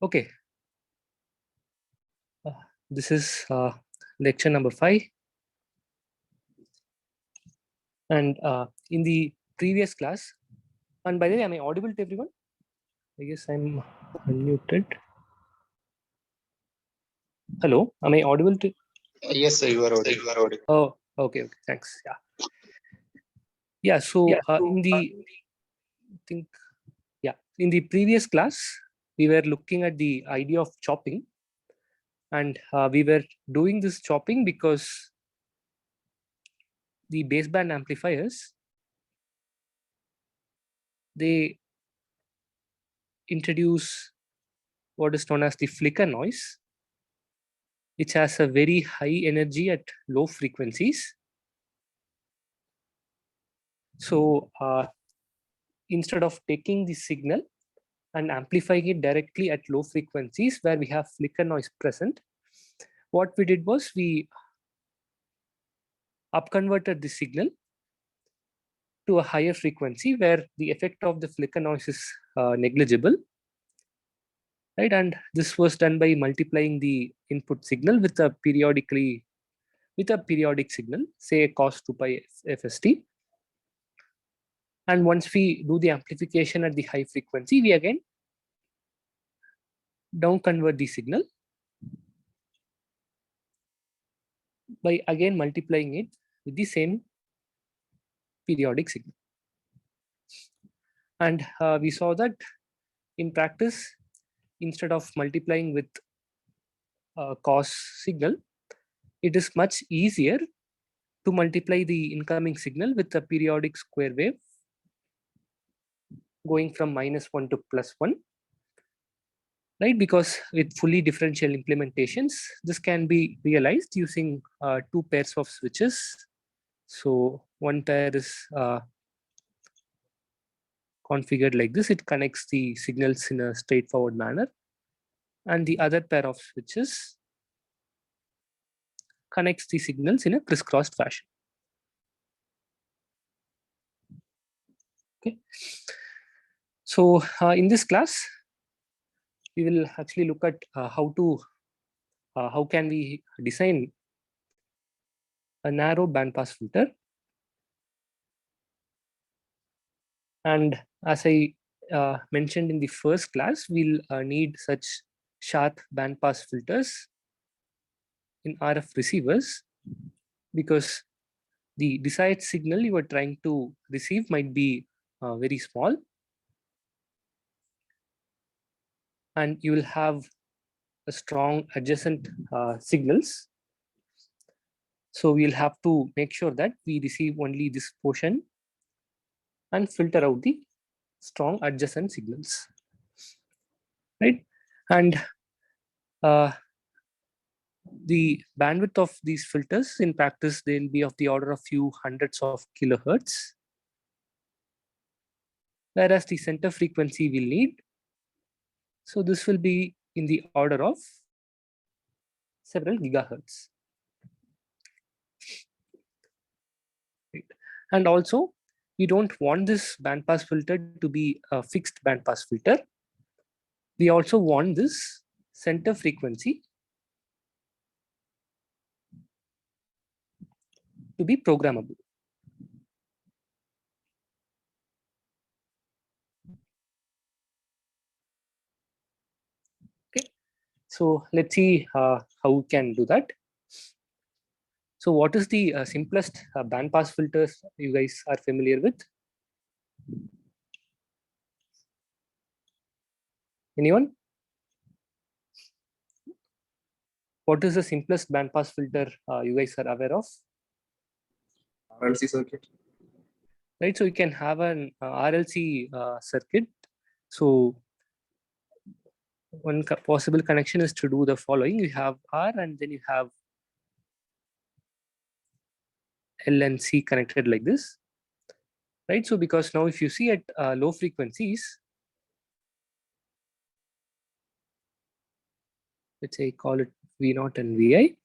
Okay, this is lecture number 5. And in the previous class, and by the way, am I audible to everyone? I guess I'm unmuted. Hello, am I audible to? Yes, sir, you are audible. Oh, okay, thanks. Yeah. So in the previous class, we were looking at the idea of chopping, and we were doing this chopping because the baseband amplifiers, they introduce what is known as the flicker noise, which has a very high energy at low frequencies. So instead of taking the signal and amplifying it directly at low frequencies where we have flicker noise present, what we did was we upconverted the signal to a higher frequency where the effect of the flicker noise is negligible, right? And this was done by multiplying the input signal with a periodic signal, say cos 2 pi fst. And once we do the amplification at the high frequency, we again downconvert the signal by again multiplying it with the same periodic signal. And we saw that in practice, instead of multiplying with cos signal, it is much easier to multiply the incoming signal with a periodic square wave going from -1 to +1, right? Because with fully differential implementations, this can be realized using 2 pairs of switches. So one pair is configured like this. It connects the signals in a straightforward manner. And the other pair of switches connects the signals in a crisscrossed fashion. Okay. So in this class, we will actually look at how can we design a narrow bandpass filter. And as I mentioned in the first class, we'll need such sharp bandpass filters in RF receivers because the desired signal you are trying to receive might be very small, and you will have a strong adjacent signals. So we'll have to make sure that we receive only this portion and filter out the strong adjacent signals, right? And the bandwidth of these filters in practice, they'll be of the order of few hundreds of kilohertz, whereas the center frequency will need, so this will be in the order of several gigahertz. Right. And also, we don't want this bandpass filter to be a fixed bandpass filter. We also want this center frequency to be programmable. Okay, so let's see how we can do that. So what is the simplest bandpass filters you guys are familiar with? Anyone? What is the simplest bandpass filter you guys are aware of? RLC circuit. Right, so you can have an RLC circuit. So one possible connection is to do the following. You have R and then you have L and C connected like this. Right, so because now if you see at low frequencies, let's say call it V0 and Vi.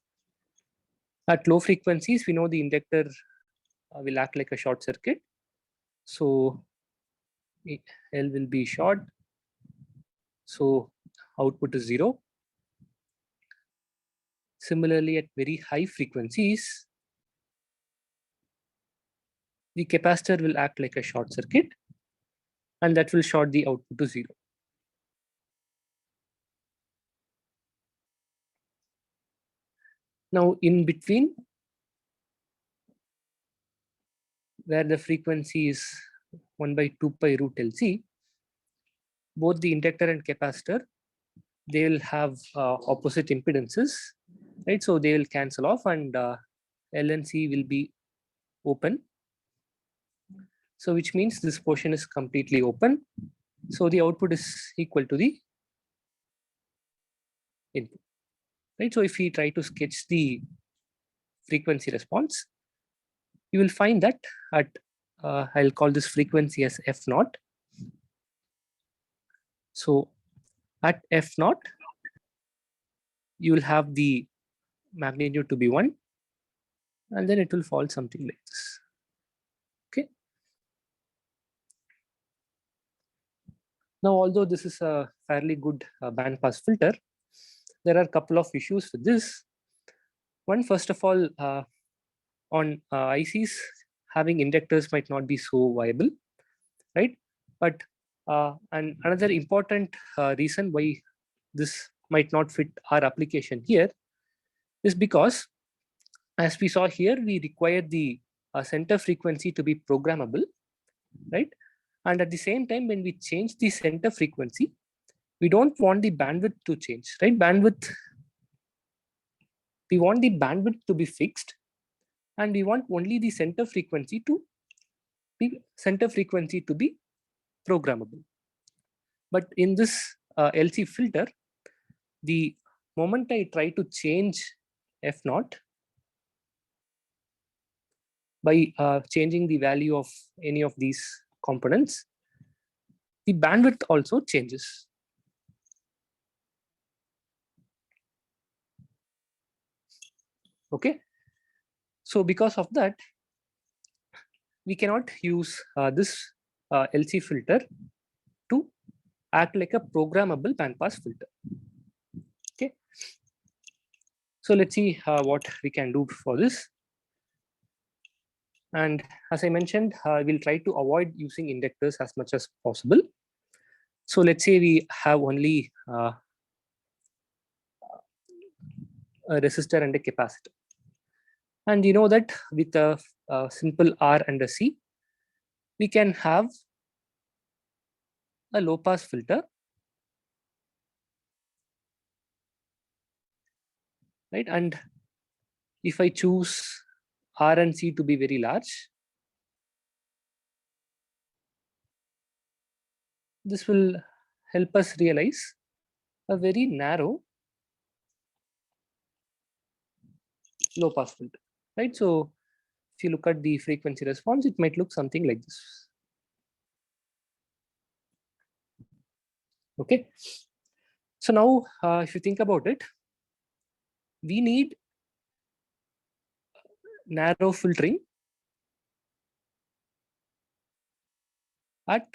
At low frequencies, we know the inductor will act like a short circuit. So L will be short. So output is 0. Similarly, at very high frequencies, the capacitor will act like a short circuit, and that will short the output to 0. Now, in between, where the frequency is 1 by 2 pi root LC, both the inductor and capacitor, they will have opposite impedances, right? So they will cancel off, and L and C will be open. So which means this portion is completely open. So the output is equal to the input, right? So if we try to sketch the frequency response, you will find that at I'll call this frequency as F0. So at F0, you will have the magnitude to be 1, and then it will fall something like this. Okay. Now, although this is a fairly good bandpass filter, there are a couple of issues with this. One, first of all, on ICs, having inductors might not be so viable, right? But and another important reason why this might not fit our application here is because, as we saw here, we require the center frequency to be programmable, right? And at the same time, when we change the center frequency, we don't want the bandwidth to change, right? We want the bandwidth to be fixed, and we want only the center frequency to be programmable. But in this LC filter, the moment I try to change F0 by changing the value of any of these components, the bandwidth also changes. Okay. So because of that, we cannot use this LC filter to act like a programmable bandpass filter. Okay. So let's see what we can do for this. And as I mentioned, we'll try to avoid using inductors as much as possible. So let's say we have only a resistor and a capacitor. And you know that with a simple R and a C, we can have a low pass filter, right? And if I choose R and C to be very large, this will help us realize a very narrow low pass filter, right? So if you look at the frequency response, it might look something like this. Okay. So now, if you think about it, we need narrow filtering at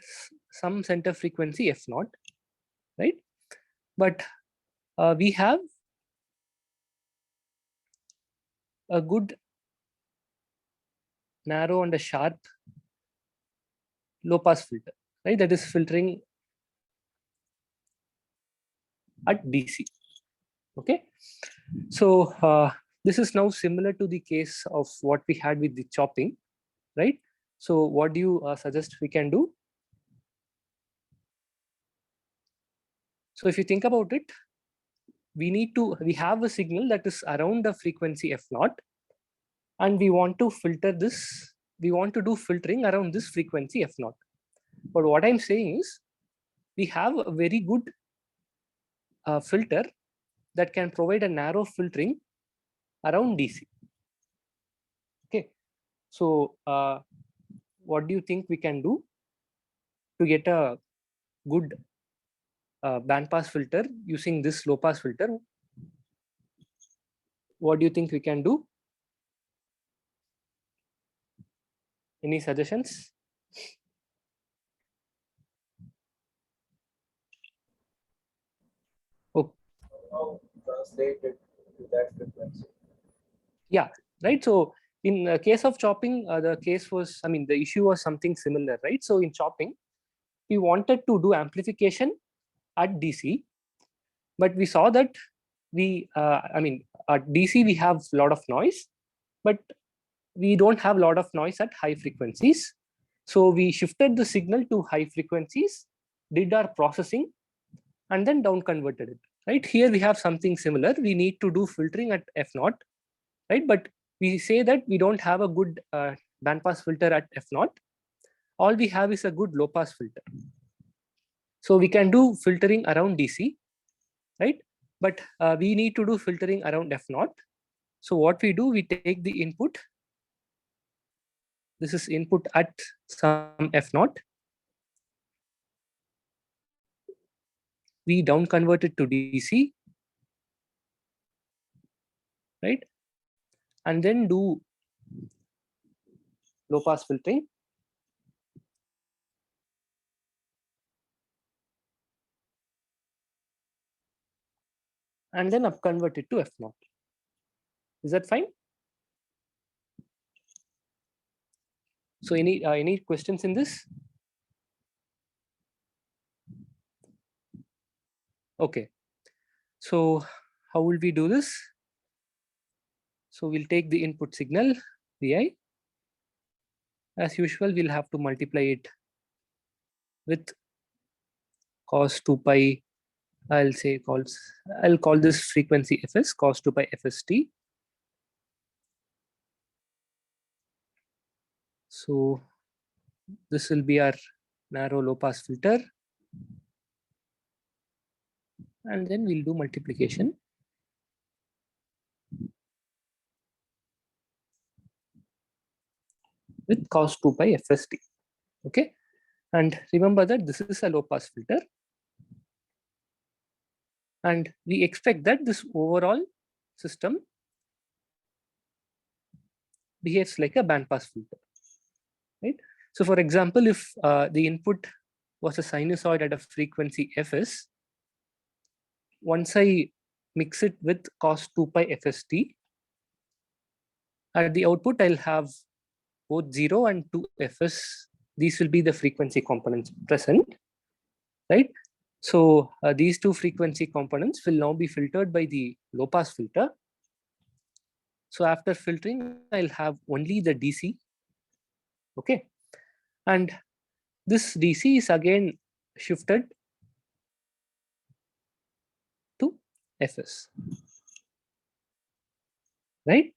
some center frequency F0, right? But we have a good narrow and a sharp low pass filter, right? That is filtering at DC. Okay. So this is now similar to the case of what we had with the chopping, right? So what do you suggest we can do? So if you think about it, we have a signal that is around the frequency F0, and we want to filter this. We want to do filtering around this frequency F0. But what I'm saying is, we have a very good filter that can provide a narrow filtering around DC. Okay. So what do you think we can do to get a good bandpass filter using this low pass filter? What do you think we can do? Any suggestions? translate it to that frequency. Yeah, right. So in case of chopping, the case was, I mean, the issue was something similar, right? So in chopping, we wanted to do amplification at DC, but we saw that I mean, at DC we have a lot of noise, but we don't have a lot of noise at high frequencies. So we shifted the signal to high frequencies, did our processing, and then down converted it. Right here we have something similar. We need to do filtering at F0, right? But we say that we don't have a good bandpass filter at F0. All we have is a good low pass filter. So we can do filtering around DC, right? But we need to do filtering around F0. So what we do, we take the input. This is input at some F0. We down convert it to DC, right? And then do low pass filtering. And then up convert it to F0. Is that fine? So any questions in this? Okay. So how will we do this? So we'll take the input signal, Vi. As usual, we'll have to multiply it with cos 2 pi. I'll call this frequency Fs, cos 2 pi Fst. So this will be our narrow low pass filter. And then we'll do multiplication with cos 2 pi Fst. Okay. And remember that this is a low pass filter. And we expect that this overall system behaves like a bandpass filter, right? So for example, if the input was a sinusoid at a frequency Fs, once I mix it with cos 2 pi Fst, at the output I'll have both 0 and 2 Fs. These will be the frequency components present, right? So these two frequency components will now be filtered by the low pass filter. So after filtering, I'll have only the DC. Okay. And this DC is again shifted to Fs, right?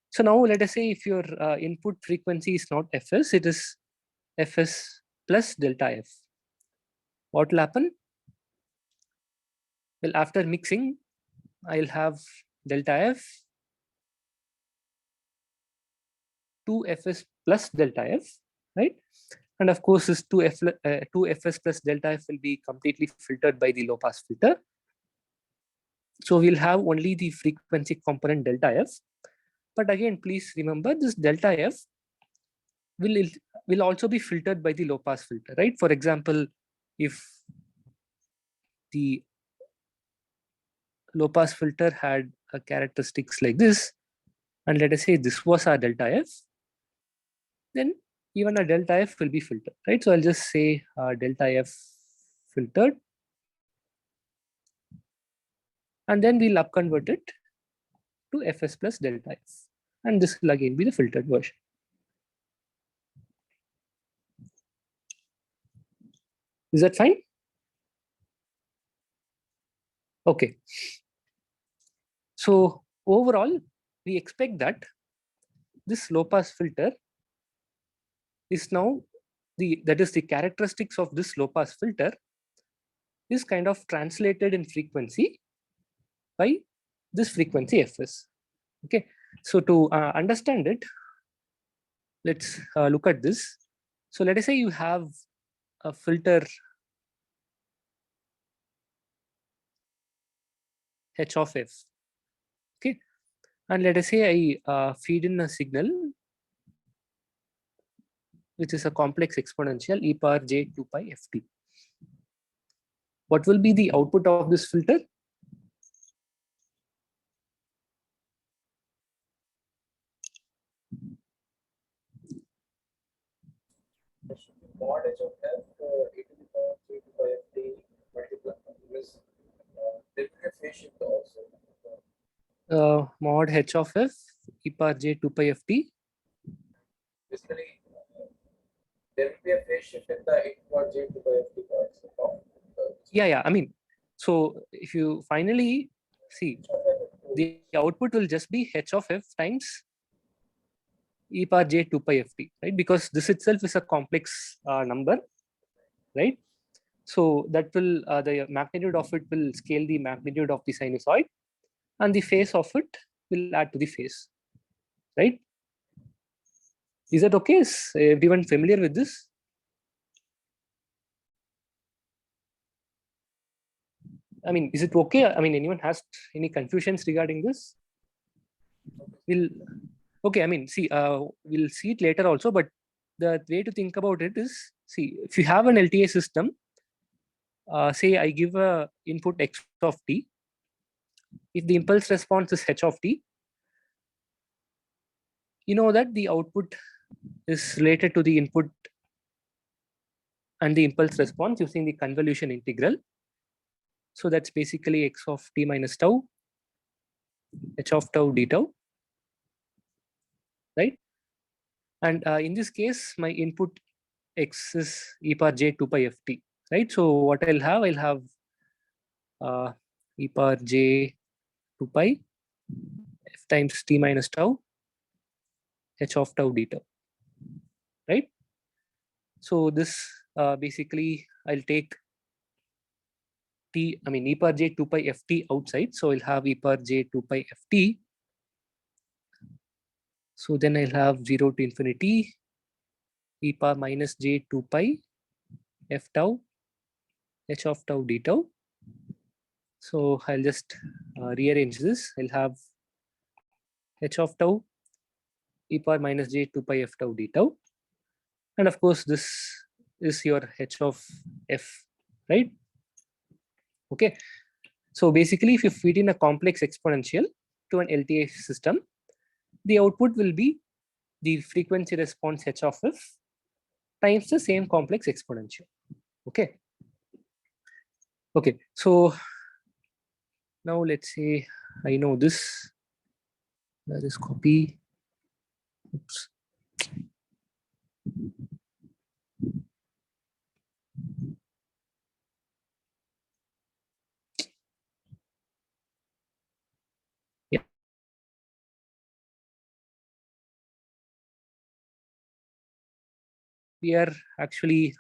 So now let us say if your input frequency is not Fs, it is Fs plus delta F. What will happen? Well, after mixing, I'll have delta F, 2Fs plus delta F, right? And of course, this 2Fs plus delta F will be completely filtered by the low pass filter. So we'll have only the frequency component delta F. But again, please remember this delta F will also be filtered by the low pass filter, right? For example, if the low pass filter had characteristics like this, and let us say this was our delta F, then even a delta F will be filtered, right? So I'll just say delta F filtered, and then we'll up convert it to Fs plus delta F, and this will again be the filtered version. Is that fine? Okay. So overall, we expect that this low pass filter is now the characteristics of this low pass filter is kind of translated in frequency by this frequency Fs. Okay. So to understand it, let's look at this. So let us say you have a filter h of f. Okay. And let us say I feed in a signal which is a complex exponential e power j 2 pi ft. What will be the output of this filter? mod h of f e power j 2 pi ft. Basically, there will be a phase shift in the input j to by ft parts of Yeah. I mean, so if you finally see, the output will just be h of f times e power j 2 pi ft, right? Because this itself is a complex number, right? So that will the magnitude of it will scale the magnitude of the sinusoid, and the phase of it will add to the phase, right? Is that okay? Is everyone familiar with this? I mean, is it okay? I mean, anyone has any confusions regarding this? We'll okay. I mean, see, we'll see it later also, but the way to think about it is, see, if you have an LTA system, say I give a input x of t. If the impulse response is h of t, you know that the output is related to the input and the impulse response using the convolution integral. So that's basically x of t minus tau, h of tau d tau, right? And in this case, my input x is e power j 2 pi ft, right? So what I'll have e power j 2 pi f times t minus tau, h of tau d tau, right? So this basically I'll take t, I mean e power j 2 pi ft outside. So I'll have e power j 2 pi ft. So then I'll have 0 to infinity e power minus j 2 pi f tau h of tau d tau. So I'll just rearrange this. I'll have h of tau e power minus j 2 pi f tau d tau. And of course, this is your h of f, right? Okay. So basically, if you feed in a complex exponential to an LTA system, the output will be the frequency response h of f times the same complex exponential. Okay. Okay. So now let's say I know this. Let us copy. Oops. Yeah. We are actually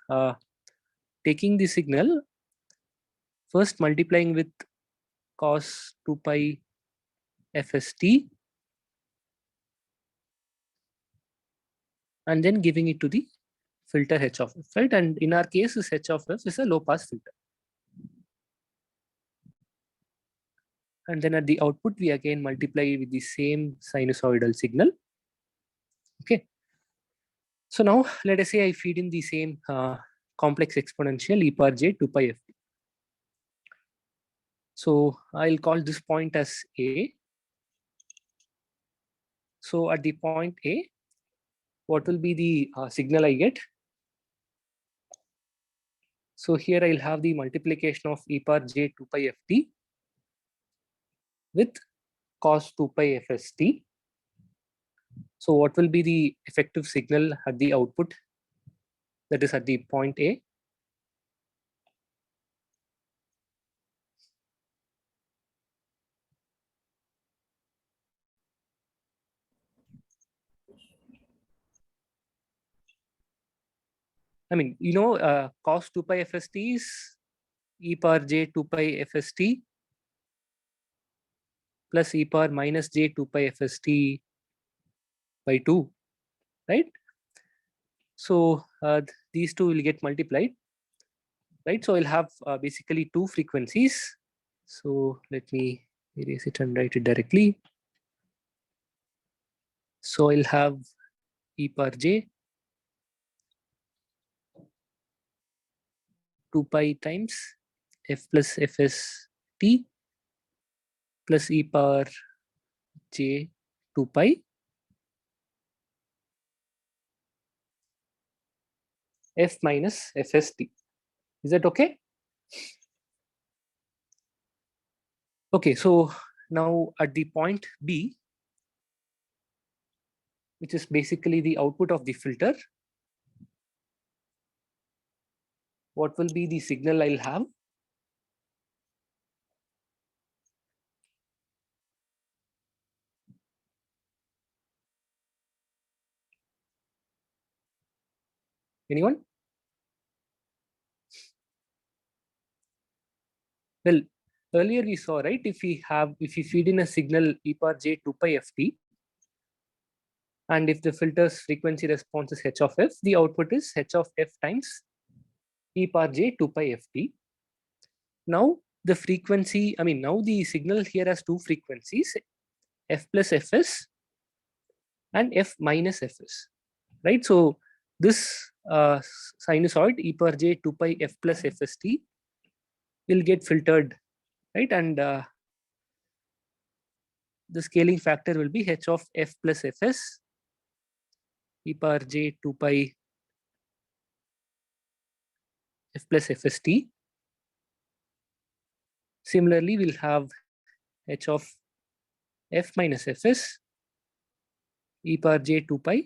taking the signal, first multiplying with cos 2 pi fst, and then giving it to the filter h of f, right? And in our case, this h of f is a low pass filter. And then at the output, we again multiply with the same sinusoidal signal. Okay. So now let us say I feed in the same complex exponential e power j 2 pi ft. So I'll call this point as A. So at the point A, what will be the signal I get? So here I'll have the multiplication of e power j 2 pi ft with cos 2 pi fst. So what will be the effective signal at the output, that is at the point A? I mean, you know, cos 2 pi fst is e power j 2 pi fst plus e power minus j 2 pi fst by 2, right? So these two will get multiplied, right? So I'll have basically two frequencies. So let me erase it and write it directly. So I'll have e power j 2 pi times f plus fs t plus e power j 2 pi f minus fs t. Is that okay? Okay, so Now at the point B, which is basically the output of the filter, what will be the signal I'll have? Anyone? Well, earlier we saw, right, if we feed in a signal e power j 2 pi ft, and if the filter's frequency response is h of f, the output is h of f times e power j 2 pi ft. Now the frequency, now the signal here has two frequencies, f plus fs and f minus fs, right? So this sinusoid e power j 2 pi f plus fst will get filtered, right? And the scaling factor will be h of f plus fs e power j 2 pi f plus fst. Similarly, we'll have h of f minus fs e power j 2 pi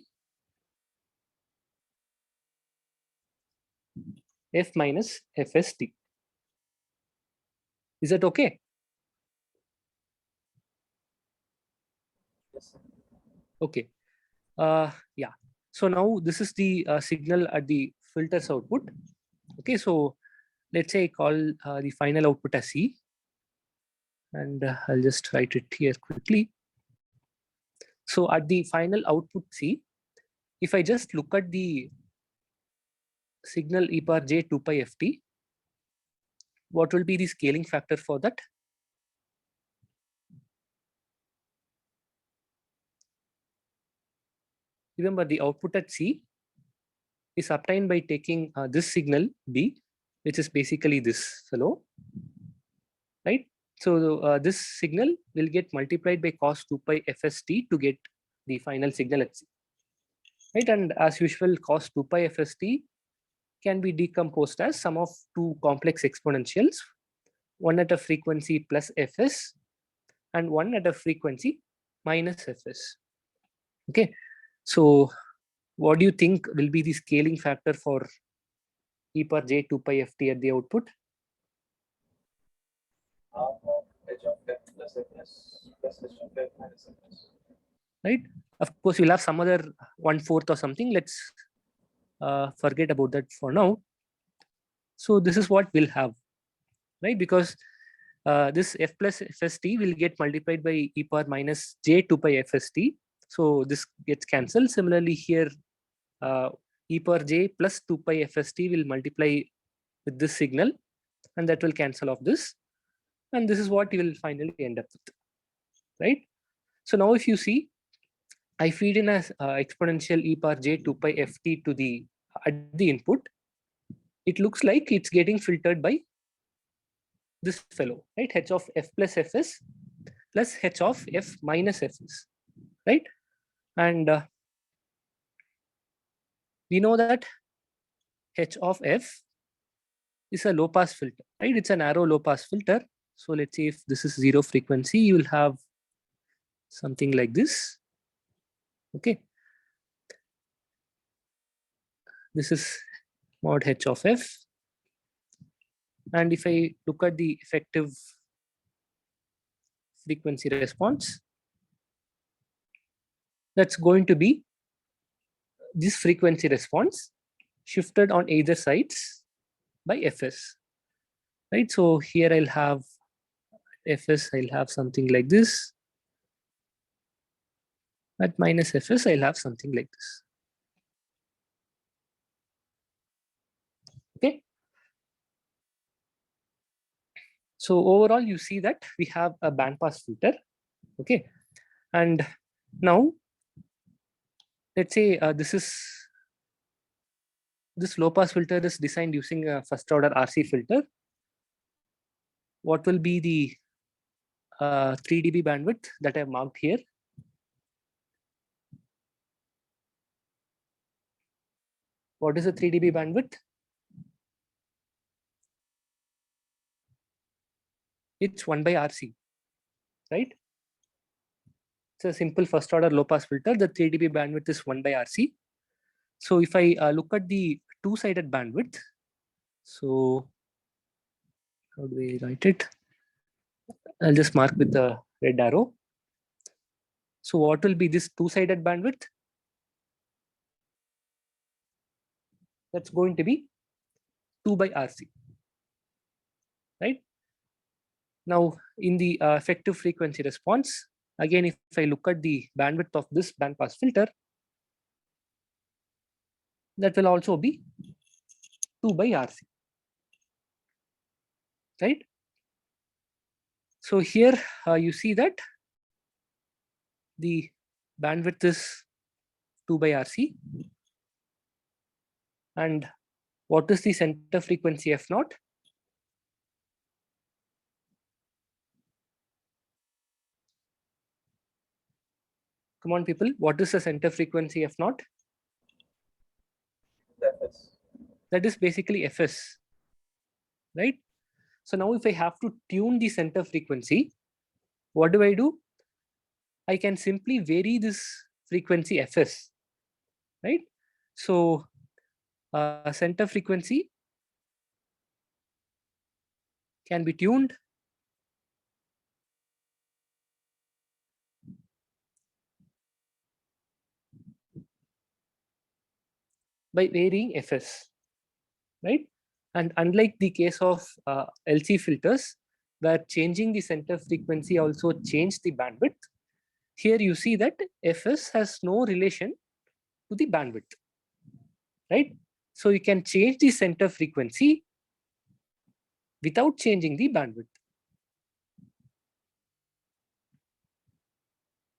f minus fst. Is that okay? Yes, sir. Okay. Yeah. So now this is the signal at the filter's output. Okay. So let's say I call the final output as C, and I'll just write it here quickly. So at the final output C, if I just look at the signal e power j 2 pi ft, what will be the scaling factor for that? Remember, the output at C is obtained by taking this signal B, which is basically this fellow, right? So this signal will get multiplied by cos 2 pi fst to get the final signal at C, right? And as usual, cos 2 pi fst can be decomposed as sum of two complex exponentials, one at a frequency plus fs and one at a frequency minus fs. Okay, so what do you think will be the scaling factor for e power j 2 pi ft at the output? Half of h of f plus fs plus h of f minus fs. Right? Of course, we'll have some other 1/4 or something. Let's forget about that for now. So this is what we'll have, right? Because this f plus fst will get multiplied by e power minus j 2 pi fst. So this gets cancelled. Similarly here, e power j plus 2 pi fst will multiply with this signal, and that will cancel off this. And this is what you will finally end up with, right? So now if you see, I feed in as exponential e power j 2 pi ft to the at the input. It looks like it's getting filtered by this fellow, right? H of f plus fs plus h of f minus fs, right? And we know that h of f is a low pass filter, right? It's a narrow low pass filter. So let's say if this is zero frequency, you will have something like this. Okay. This is mod h of f. And if I look at the effective frequency response, that's going to be this frequency response shifted on either sides by fs, right? So here I'll have fs, I'll have something like this. At minus fs, I'll have something like this. Okay. So overall, you see that we have a bandpass filter. Okay. And now, let's say this low pass filter is designed using a first order RC filter. What will be the 3 dB bandwidth that I've marked here? What is the 3 dB bandwidth? It's 1 by RC, right? It's a simple first order low pass filter. The 3 dB bandwidth is 1 by RC. So if I look at the two-sided bandwidth, so how do we write it? I'll just mark with the red arrow. So what will be this two-sided bandwidth? That's going to be 2 by RC, right? Now in the effective frequency response, again, if I look at the bandwidth of this bandpass filter, that will also be 2 by RC, right? So here you see that the bandwidth is 2 by RC. And what is the center frequency F0? Come on, people. What is the center frequency F0? Fs. That is basically Fs, right? So now if I have to tune the center frequency, what do? I can simply vary this frequency Fs, right? So center frequency can be tuned by varying Fs, right? And unlike the case of LC filters, where changing the center frequency also change the bandwidth, here you see that Fs has no relation to the bandwidth, right? So you can change the center frequency without changing the bandwidth.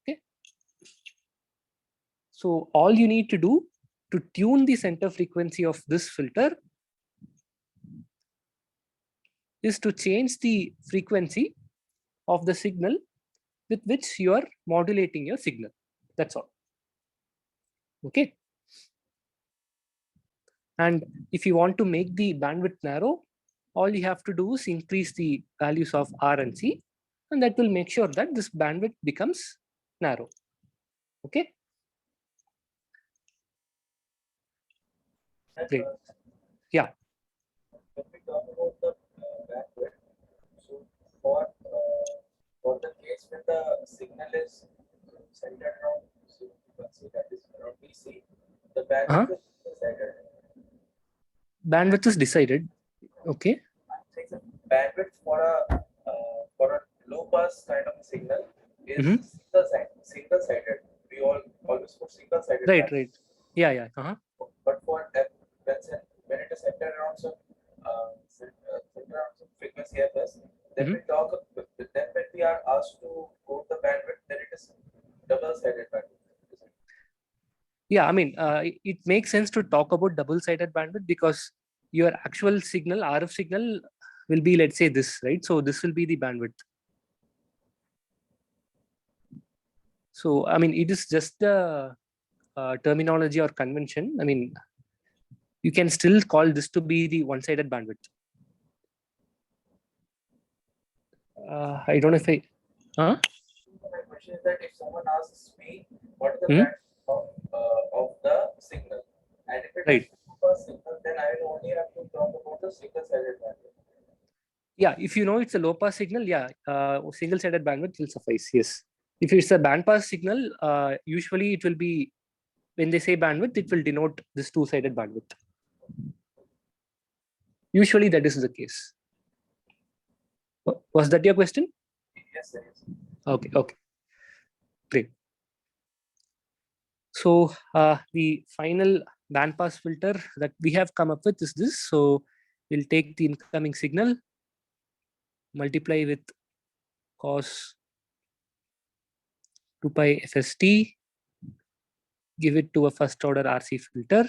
Okay. So all you need to do to tune the center frequency of this filter is to change the frequency of the signal with which you are modulating your signal. That's all. Okay. And if you want to make the bandwidth narrow, all you have to do is increase the values of R and C, and that will make sure that this bandwidth becomes narrow. Okay. And, Great. Yeah. when we talk about the bandwidth, so for the case when the signal is centered around frequency, that is around DC, the bandwidth is decided. Bandwidth is decided. Okay. I think the bandwidth for a low pass kind of signal is single-sided. We always put single-sided. Right. Right. Yeah. Yeah. But for when it is centered around some frequency Fs, then we talk. Then when we are asked to go to the bandwidth, then it is double-sided bandwidth. Yeah. I mean, it makes sense to talk about double-sided bandwidth because your actual signal, RF signal, will be, let's say, this, right? So this will be the bandwidth. So I mean, it is just the terminology or convention. I mean, you can still call this to be the one-sided bandwidth. I don't know if I. My question is that if someone asks me what is the bandwidth of the signal, and if it is a signal, then I will only have to talk about the single-sided bandwidth. Yeah, if you know it's a low-pass signal, yeah, single-sided bandwidth will suffice. Yes. If it's a bandpass signal, usually it will be, when they say bandwidth, it will denote this two-sided bandwidth. Usually that is the case. Was that your question? Yes, sir. Okay. Okay. Great. So the final bandpass filter that we have come up with is this. So we'll take the incoming signal, multiply with cos 2 pi FST, give it to a first order RC filter.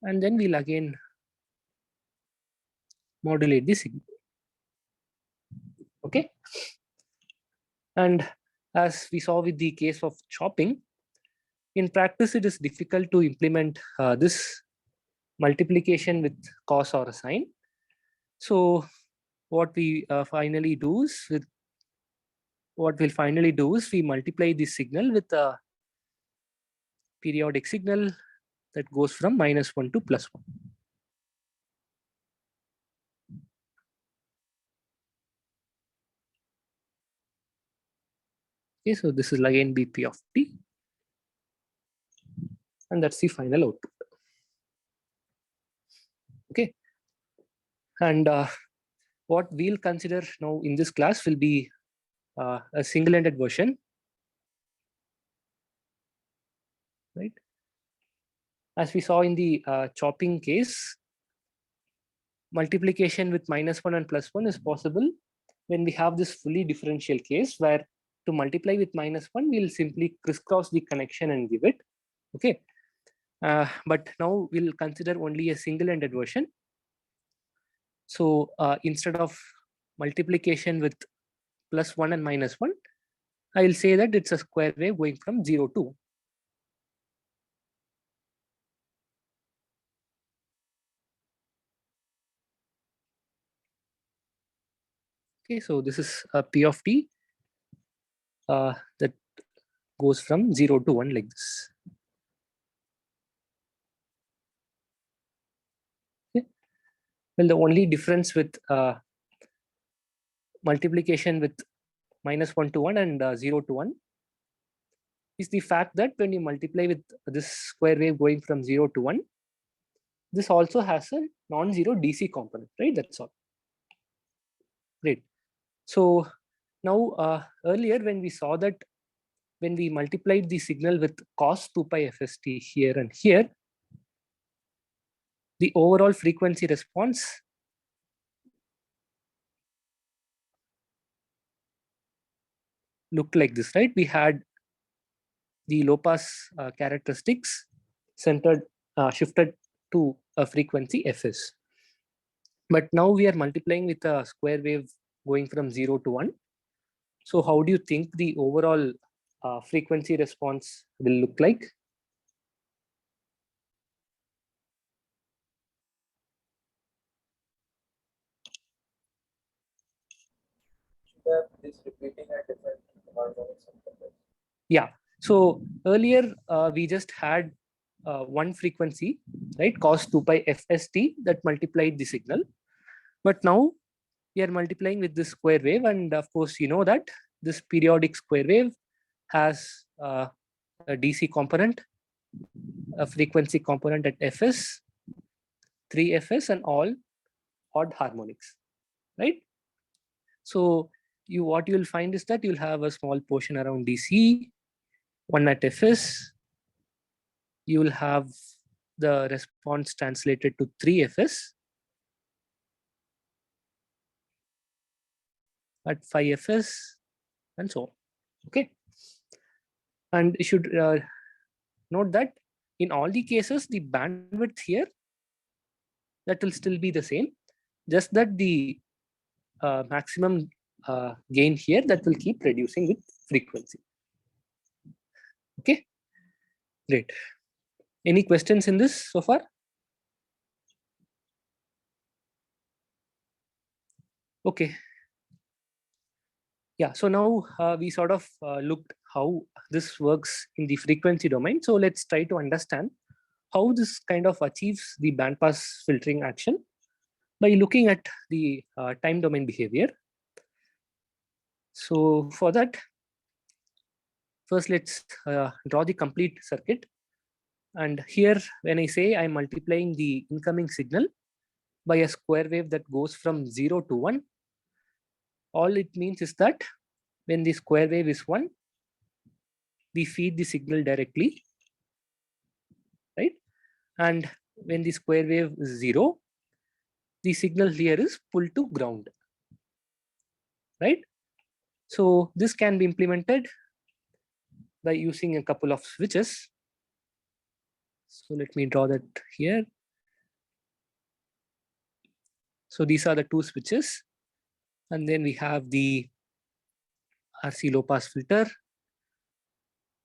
And then we'll again modulate the signal. Okay. And as we saw with the case of chopping, in practice, it is difficult to implement this multiplication with cos or a sine. So what we finally do is we multiply this signal with a periodic signal that goes from -1 to +1. Okay, so this is again BP of t, and that's the final output. Okay, and what we'll consider now in this class will be a single-ended version, right? As we saw in the chopping case, multiplication with -1 and +1 is possible when we have this fully differential case, where to multiply with -1, we'll simply crisscross the connection and give it. Okay, but now we'll consider only a single-ended version. So instead of multiplication with +1 and -1, I will say that it's a square wave going from 0 to 1. Okay, so this is a P of t that goes from 0 to 1 like this. Okay. Well, the only difference with multiplication with -1 to 1 and 0 to 1 is the fact that when you multiply with this square wave going from 0 to 1, this also has a non-zero DC component, right? That's all. Great. So now earlier when we saw that when we multiplied the signal with cos 2 pi fst here and here, the overall frequency response looked like this, right? We had the low pass characteristics centered, shifted to a frequency fs. But now we are multiplying with a square wave going from 0 to 1. So how do you think the overall frequency response will look like? Should have this repeating at different harmonics and temperatures. Yeah. So earlier we just had one frequency, right? Cos 2 pi fst that multiplied the signal. But now we are multiplying with this square wave, and of course you know that this periodic square wave has a DC component, a frequency component at fs, 3fs, and all odd harmonics, right? So what you'll find is that you'll have a small portion around DC, one at fs. You will have the response translated to 3fs at 5fs, and so on. Okay, and you should note that in all the cases the bandwidth here, that will still be the same, just that the maximum gain here, that will keep reducing with frequency. Okay, great. Any questions in this so far? Okay. Yeah, so now we sort of looked how this works in the frequency domain. So let's try to understand how this kind of achieves the bandpass filtering action by looking at the time domain behavior. So for that, first let's draw the complete circuit. And here, when I say I'm multiplying the incoming signal by a square wave that goes from 0 to 1, all it means is that when the square wave is 1, we feed the signal directly, right? And when the square wave is 0, the signal here is pulled to ground, right? So this can be implemented by using a couple of switches. So let me draw that here. So these are the two switches. And then we have the RC low pass filter.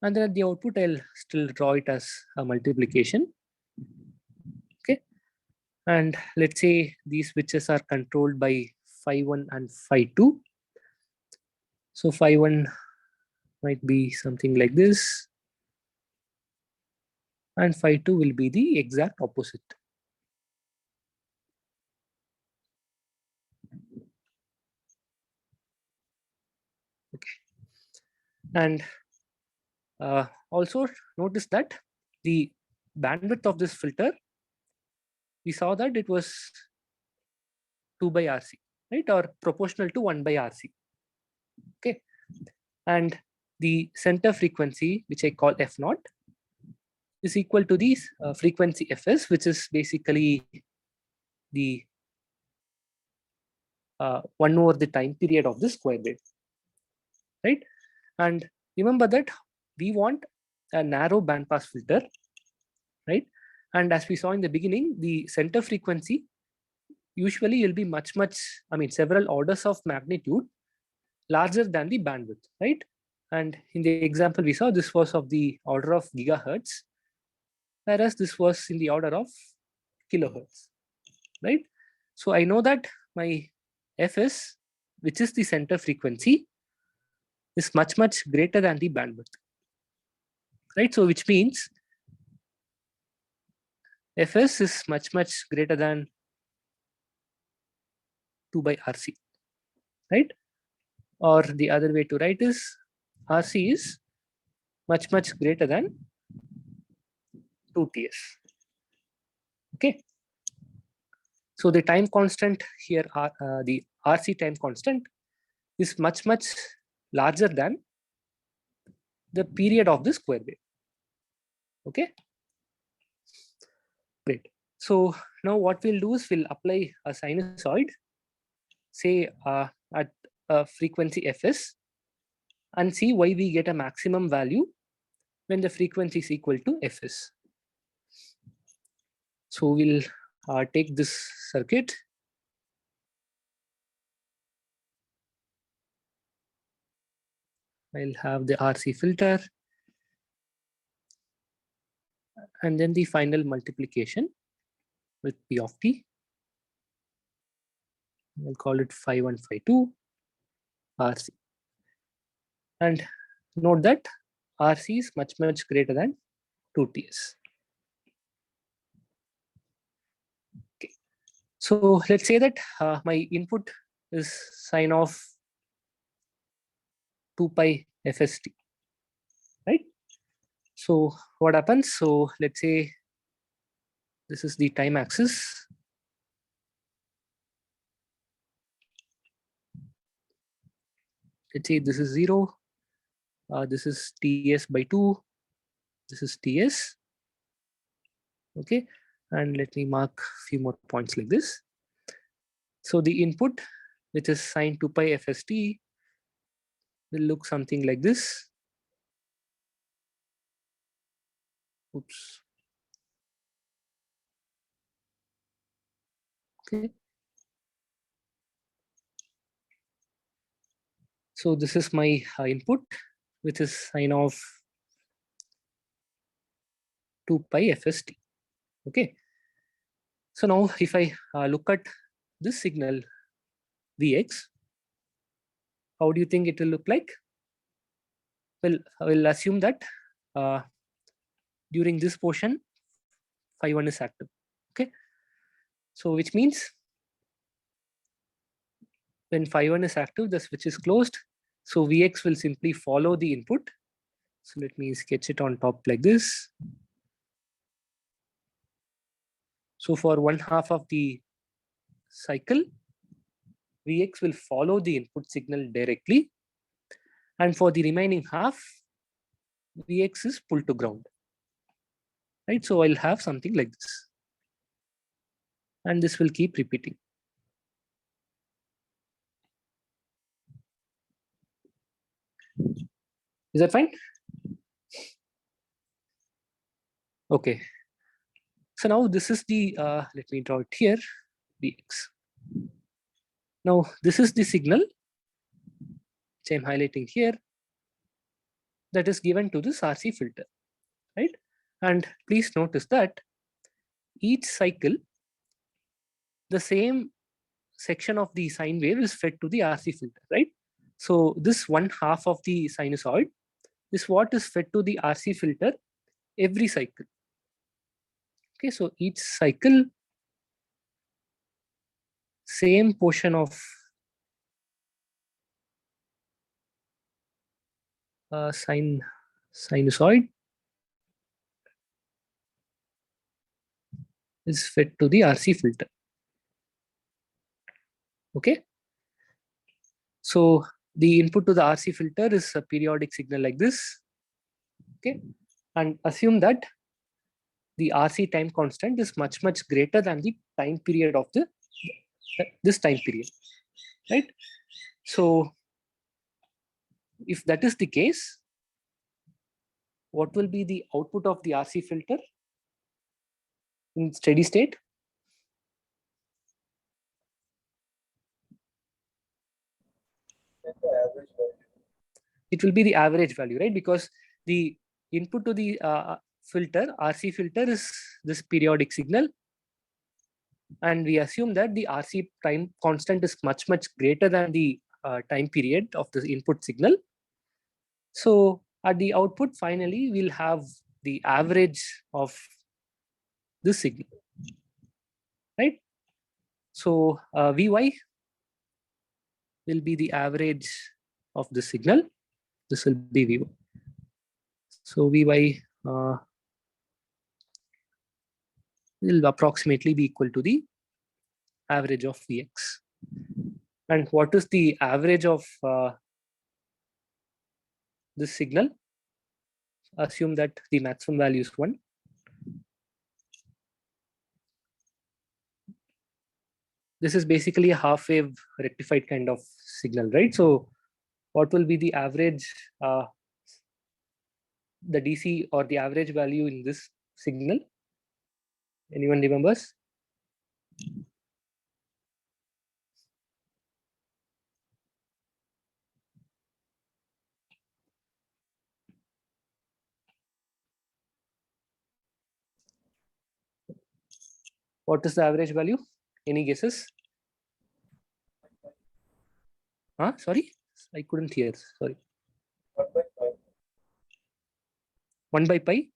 And then at the output, I'll still draw it as a multiplication. Okay. And let's say these switches are controlled by phi1 and phi2. So phi1 might be something like this, and phi2 will be the exact opposite. Okay. And also notice that the bandwidth of this filter, we saw that it was 2 by RC, right, or proportional to 1 by RC. Okay. And the center frequency, which I call F0, is equal to the frequency Fs, which is basically the 1 over the time period of the square wave, right? And remember that we want a narrow bandpass filter, right? And as we saw in the beginning, the center frequency usually will be several orders of magnitude larger than the bandwidth, right? And in the example we saw, this was of the order of gigahertz, whereas this was in the order of kilohertz, right? So I know that my Fs, which is the center frequency, is much greater than the bandwidth, right? So which means Fs is much greater than 2 by RC, right? Or the other way to write is RC is much greater than 2Ts. Okay. So the time constant here, the RC time constant, is much larger than the period of the square wave. Okay. Great. So now what we'll do is we'll apply a sinusoid, say at a frequency Fs, and see why we get a maximum value when the frequency is equal to Fs. So we'll take this circuit. I'll have the RC filter, and then the final multiplication with P of t. We'll call it phi1, phi2, RC. And note that RC is much greater than 2Ts. Okay. So let's say that my input is sine of 2 pi FST, right? So what happens? So let's say this is the time axis. Let's say this is 0. This is Ts by 2. This is Ts. Okay. And let me mark a few more points like this. So the input, which is sine 2 pi FST, will look something like this. Oops. Okay. So this is my input, which is sine of 2 pi FST. Okay. So now if I look at this signal Vx, how do you think it will look like? Well, I will assume that during this portion, phi1 is active. Okay. So which means when phi1 is active, the switch is closed. So Vx will simply follow the input. So let me sketch it on top like this. So for 1/2 of the cycle, Vx will follow the input signal directly. And for the remaining half, Vx is pulled to ground. Right? So I'll have something like this. And this will keep repeating. Is that fine? Okay. So now this is the, let me draw it here, Vx. Now this is the signal, which I'm highlighting here, that is given to this RC filter, right? And please notice that each cycle the same section of the sine wave is fed to the RC filter, right? So this one half of the sinusoid is what is fed to the RC filter every cycle. Okay, so each cycle, same portion of sinusoid is fed to the RC filter. Okay, so the input to the RC filter is a periodic signal like this. Okay, and assume that the RC time constant is much greater than the time period of this time period, right? So if that is the case, what will be the output of the RC filter in steady state? That's the average value. It will be the average value, right? Because the input to the filter, RC filter, is this periodic signal. And we assume that the RC time constant is much greater than the time period of the input signal. So at the output, finally, we'll have the average of this signal, right? So Vy will be the average of the signal. This will be Vy. So Vy will approximately be equal to the average of Vx. And what is the average of this signal? Assume that the maximum value is 1. This is basically a half wave rectified kind of signal, right? So what will be the average, the DC or the average value in this signal? Anyone remembers? What is the average value? Any guesses? Sorry, I couldn't hear. Sorry. 1 by 5. 1 by pi?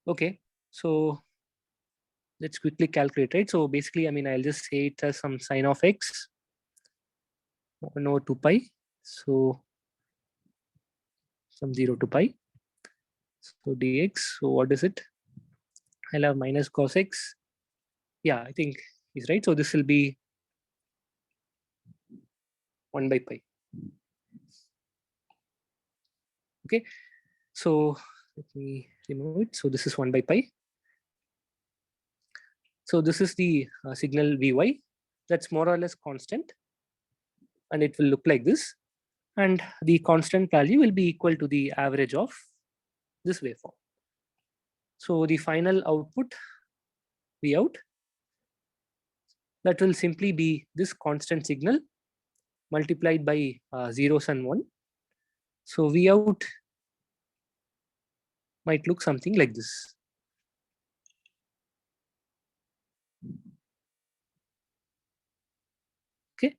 Okay, so let's quickly calculate, right? So basically, I mean, I'll just say it as some sine of x 1 over 2 pi. So from 0 to pi. So dx, so what is it? I'll have minus cos x. Yeah, I think he's right. So this will be 1 by pi. Okay, so let me remove it. So this is 1 by pi. So this is the signal Vy. That's more or less constant. And it will look like this. And the constant value will be equal to the average of this waveform. So the final output, V out, that will simply be this constant signal multiplied by zeros and 1. So V out might look something like this. Okay,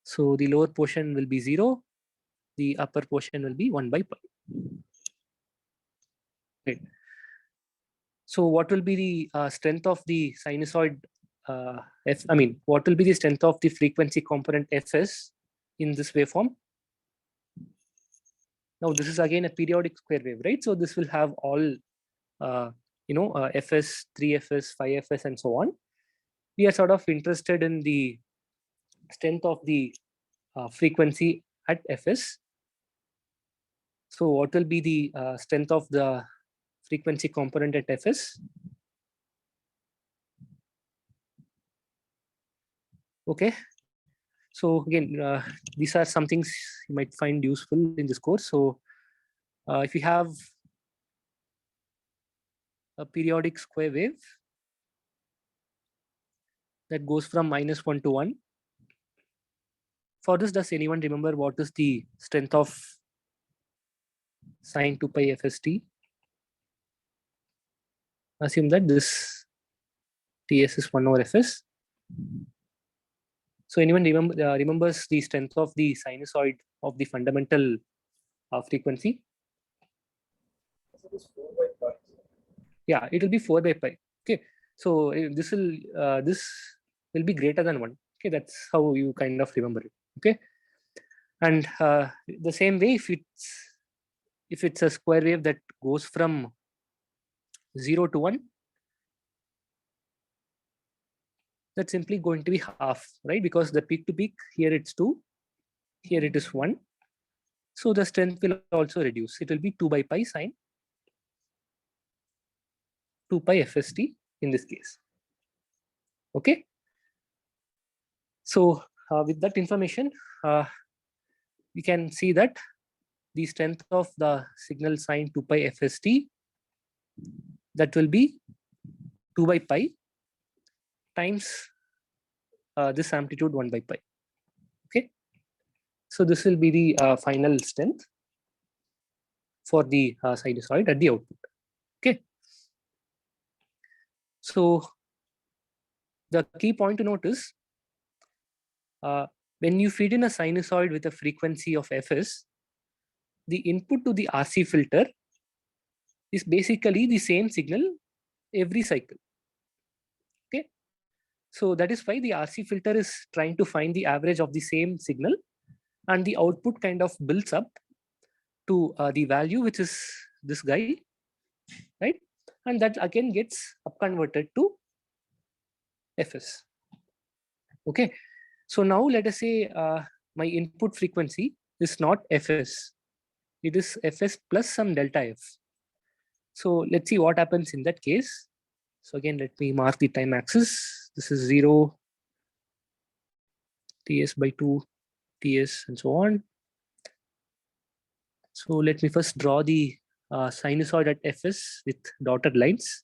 so the lower portion will be 0, the upper portion will be 1 by pi. Right. So what will be the strength of the sinusoid what will be the strength of the frequency component Fs in this waveform? Now this is again a periodic square wave, right? So this will have all Fs, 3Fs, 5Fs, and so on. We are sort of interested in the strength of the frequency at Fs. So what will be the strength of the frequency component at Fs? Okay. So again, these are some things you might find useful in this course. So if you have a periodic square wave that goes from -1 to 1, for this, does anyone remember what is the strength of sine 2 pi fst? assume that this TS is 1 over Fs. So anyone remembers the strength of the sinusoid of the fundamental frequency? So this 4 by pi. Yeah, it will be 4 by pi. Okay, so this will be greater than 1. Okay, that's how you kind of remember it. Okay, and the same way, if it's a square wave that goes from 0 to 1, that's simply going to be half, right? Because the peak to peak, here it's 2, here it is 1. So the strength will also reduce. It will be 2 by pi sine 2 pi FST in this case. Okay. So with that information, we can see that the strength of the signal sine 2 pi FST, that will be 2 by pi times this amplitude 1 by pi. Okay. So this will be the final strength for the sinusoid at the output. Okay. So the key point to note is when you feed in a sinusoid with a frequency of Fs, the input to the RC filter is basically the same signal every cycle. Okay. So that is why the RC filter is trying to find the average of the same signal, and the output kind of builds up to the value, which is this guy, right? And that again gets upconverted to Fs. Okay. So now let us say my input frequency is not Fs. It is Fs plus some delta F. So let's see what happens in that case. So again, let me mark the time axis. This is 0, Ts by 2, Ts, and so on. So let me first draw the sinusoid at Fs with dotted lines.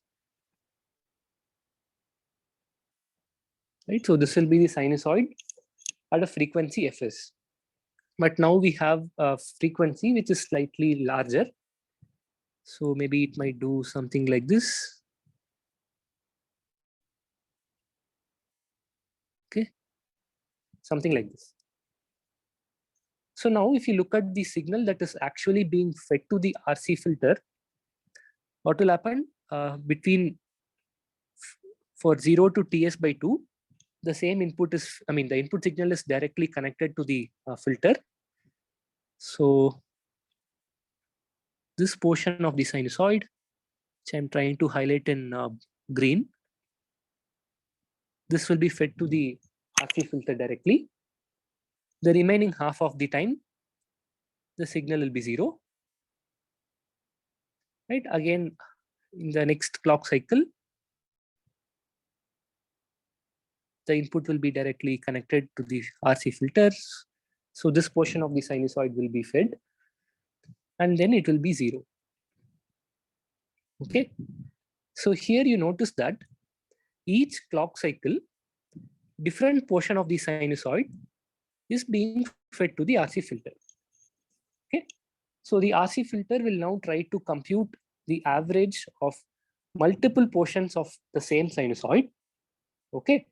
Right. So this will be the sinusoid at a frequency Fs. But now we have a frequency which is slightly larger. So maybe it might do something like this. Okay. Something like this. So now if you look at the signal that is actually being fed to the RC filter, what will happen between for 0 to Ts by 2, the same input is, the input signal is directly connected to the filter. So this portion of the sinusoid, which I'm trying to highlight in green, this will be fed to the RC filter directly. The remaining half of the time, the signal will be 0. Right? Again, in the next clock cycle, the input will be directly connected to the RC filters. So this portion of the sinusoid will be fed, and then it will be 0. Okay. So here you notice that each clock cycle, different portion of the sinusoid is being fed to the RC filter. Okay. So the RC filter will now try to compute the average of multiple portions of the same sinusoid. Okay.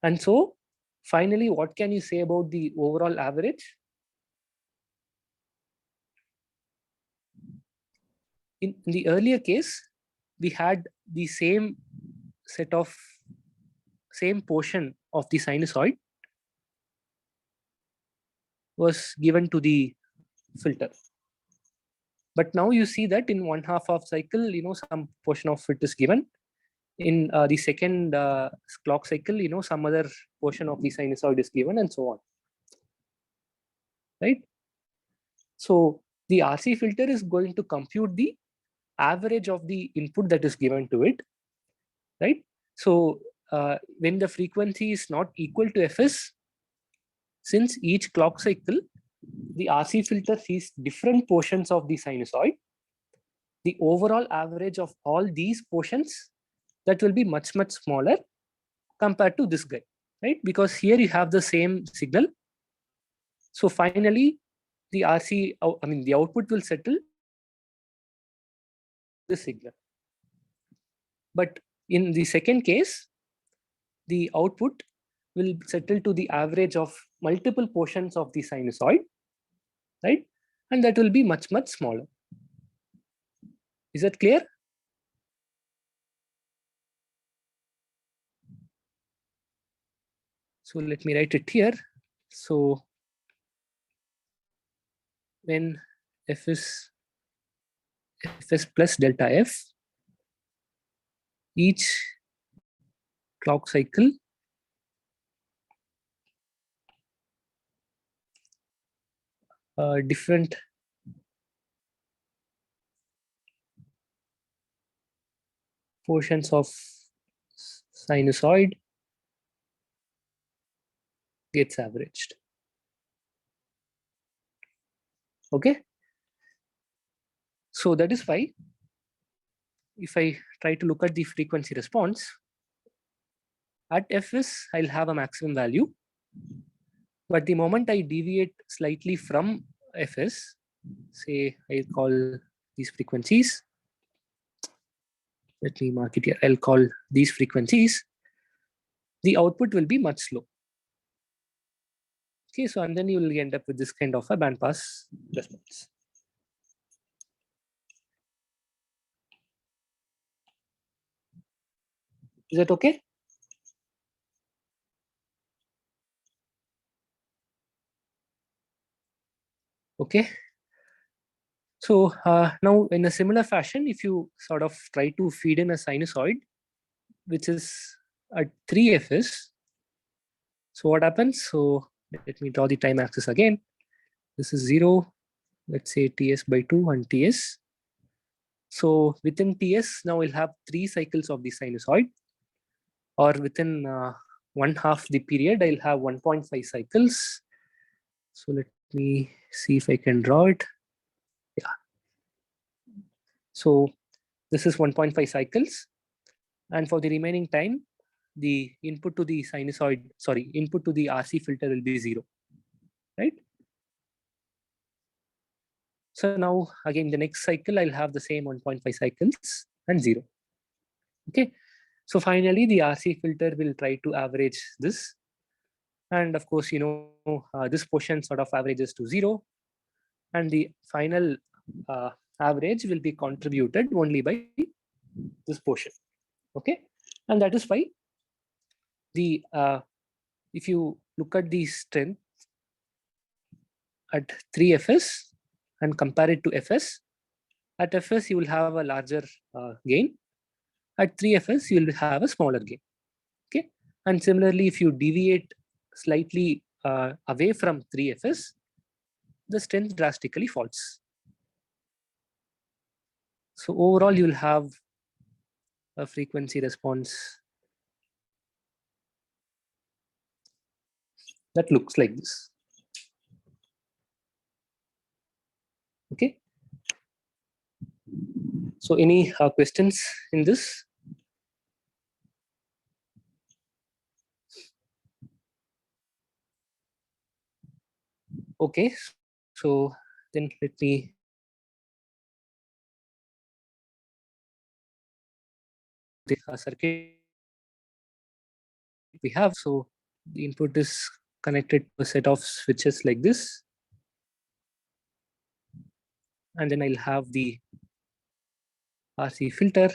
And so finally, what can you say about the overall average? In the earlier case, we had the same portion of the sinusoid was given to the filter. But now you see that in 1/2 of cycle, some portion of it is given. In the second clock cycle, some other portion of the sinusoid is given, and so on. Right? So the RC filter is going to compute the average of the input that is given to it. Right? So when the frequency is not equal to Fs, since each clock cycle, the RC filter sees different portions of the sinusoid, the overall average of all these portions, that will be much, much smaller compared to this guy, right? Because here you have the same signal. So finally, the the output will settle the signal. But in the second case, the output will settle to the average of multiple portions of the sinusoid, right? And that will be much, much smaller. Is that clear? So let me write it here. So when f is fs plus delta f, each clock cycle different portions of sinusoid gets averaged. Okay. So that is why if I try to look at the frequency response, at fs, I'll have a maximum value. But the moment I deviate slightly from fs, say I call these frequencies, let me mark it here, I'll call these frequencies, the output will be much low. Okay, so and then you will end up with this kind of a bandpass response. Is that okay? Okay. So now in a similar fashion, if you sort of try to feed in a sinusoid, which is at 3fs, so what happens? So let me draw the time axis again. This is 0, let's say ts by 2 and ts. So within ts, now we'll have 3 cycles of the sinusoid, or within 1/2 the period, I'll have 1.5 cycles. So let me see if I can draw it. Yeah. So this is 1.5 cycles. And for the remaining time, the input to the sinusoid, sorry, input to the RC filter will be 0, right? So now again, the next cycle, I'll have the same 1.5 cycles and 0. Okay. So finally, the RC filter will try to average this. And of course, this portion sort of averages to 0. And the final average will be contributed only by this portion. Okay. And that is why the if you look at the strength at 3fs and compare it to fs, at fs you will have a larger gain. At 3fs you will have a smaller gain. Okay. And similarly, if you deviate slightly away from 3fs, the strength drastically falls. So overall, you'll have a frequency response that looks like this. Okay. So any questions in this? Okay. So then let me the circuit we have. So the input is connected to a set of switches like this. And then I'll have the RC filter.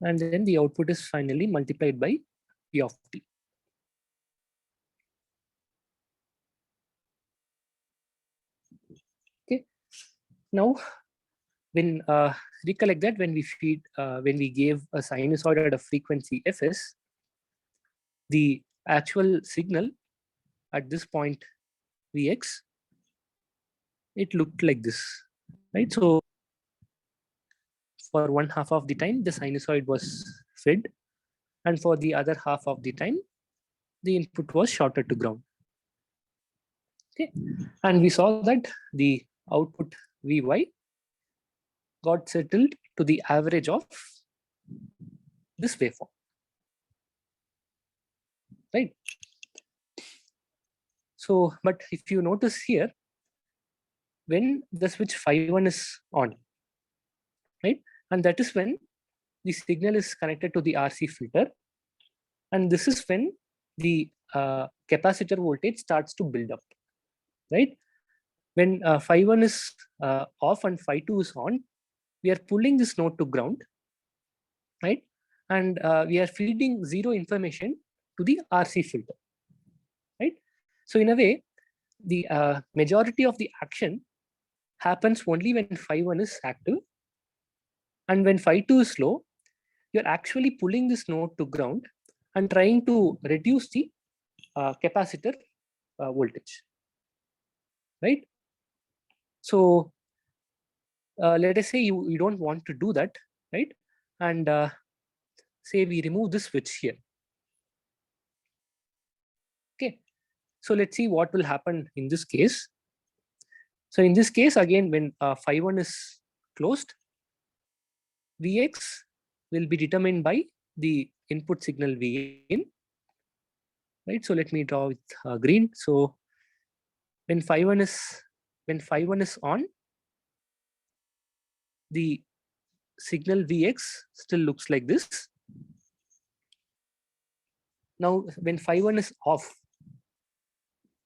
And then the output is finally multiplied by P of t. Okay. Now, when recollect that when we gave a sinusoid at a frequency fs, the actual signal at this point Vx, it looked like this, right? So for 1/2 of the time, the sinusoid was fed, and for the other half of the time, the input was shorted to ground. Okay, and we saw that the output Vy got settled to the average of this waveform, right? So, but if you notice here, when the switch phi1 is on, right, And that is when the signal is connected to the RC filter. And this is when the capacitor voltage starts to build up, right? When phi1 is off and phi2 is on, we are pulling this node to ground, right? And we are feeding zero information to the RC filter, right? So in a way, the majority of the action happens only when phi1 is active. And when phi2 is low, you're actually pulling this node to ground and trying to reduce the capacitor voltage, right? So let us say you don't want to do that, right? And say we remove this switch here. Okay, so let's see what will happen in this case. So in this case, again, when phi1 is closed, Vx will be determined by the input signal Vin, right? So let me draw with green. So when phi1 is on, the signal Vx still looks like this. Now when phi1 is off,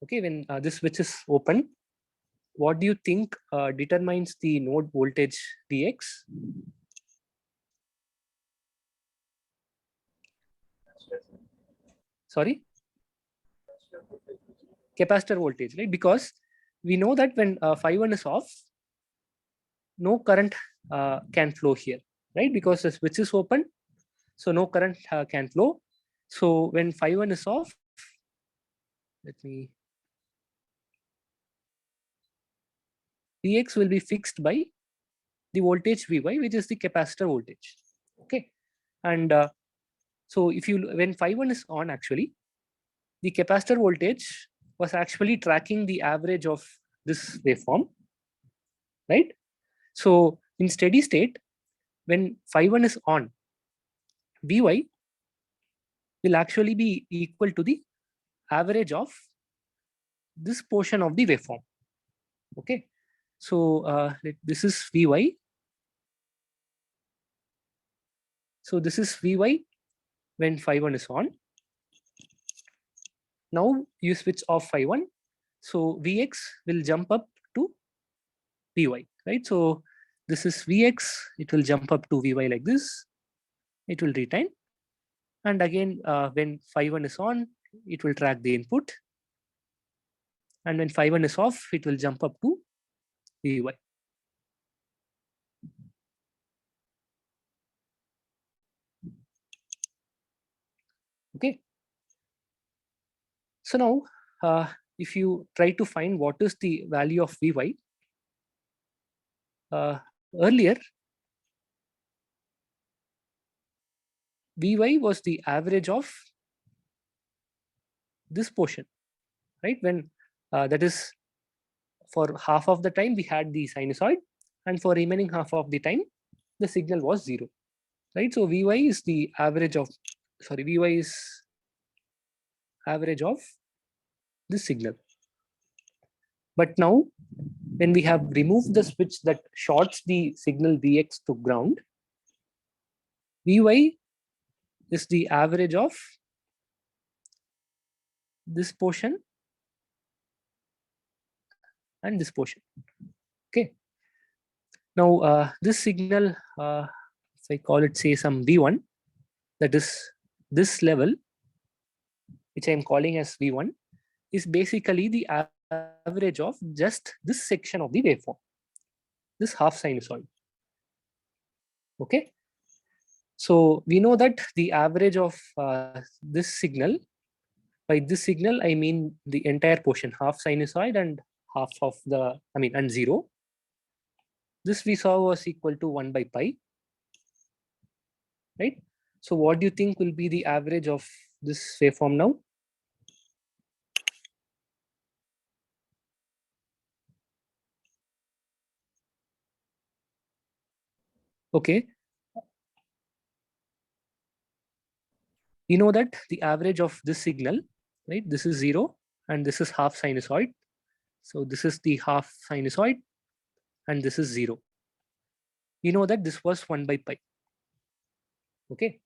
okay, when this switch is open, what do you think determines the node voltage Vx? Sorry? Capacitor voltage, right? Because we know that when phi1 is off, no current can flow here, right? Because the switch is open, so no current can flow. So when phi1 is off, let me, Vx will be fixed by the voltage Vy, which is the capacitor voltage. Okay, and so if you, when phi1 is on, actually, the capacitor voltage was actually tracking the average of this waveform, right? So in steady state, when phi1 is on, Vy will actually be equal to the average of this portion of the waveform. Okay, so this is Vy. So this is Vy when phi1 is on. Now you switch off phi1, so Vx will jump up to Vy, right? So this is Vx, it will jump up to Vy like this, it will retain. And again, when phi1 is on, it will track the input. And when phi1 is off, it will jump up to Vy. Okay. So now, if you try to find what is the value of Vy, earlier, Vy was the average of this portion, right? When that is, for half of the time we had the sinusoid, and for remaining half of the time, the signal was zero, right? So Vy is the average of, sorry, Vy is average of this signal. But now, when we have removed the switch that shorts the signal Vx to ground, Vy is the average of this portion and this portion. Okay. Now this signal, if I call it, say, some V1, that is this level, which I am calling as V1, is basically the average of just this section of the waveform, this half sinusoid. Okay. So we know that the average of this signal, by this signal, I mean the entire portion, half sinusoid and half of the, I mean, and zero. This we saw was equal to 1 by pi, right? So what do you think will be the average of this waveform now? Okay. You know that the average of this signal, right? This is 0 and this is half sinusoid. So this is the half sinusoid and this is 0. we know that this was 1 by pi. Okay.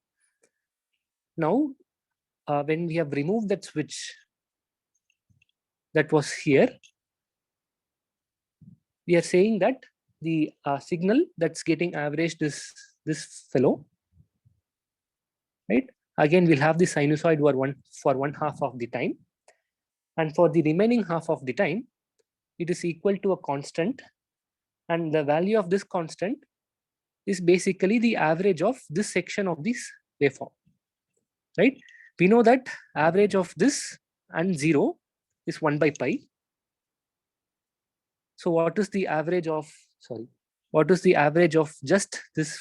Now, when we have removed that switch that was here, we are saying that the signal that's getting averaged is this fellow, right? Again, we'll have the sinusoid for one half of the time. And for the remaining half of the time, it is equal to a constant. And the value of this constant is basically the average of this section of this waveform, right? We know that average of this and 0 is 1 by pi. So what is the average of, what is the average of just this?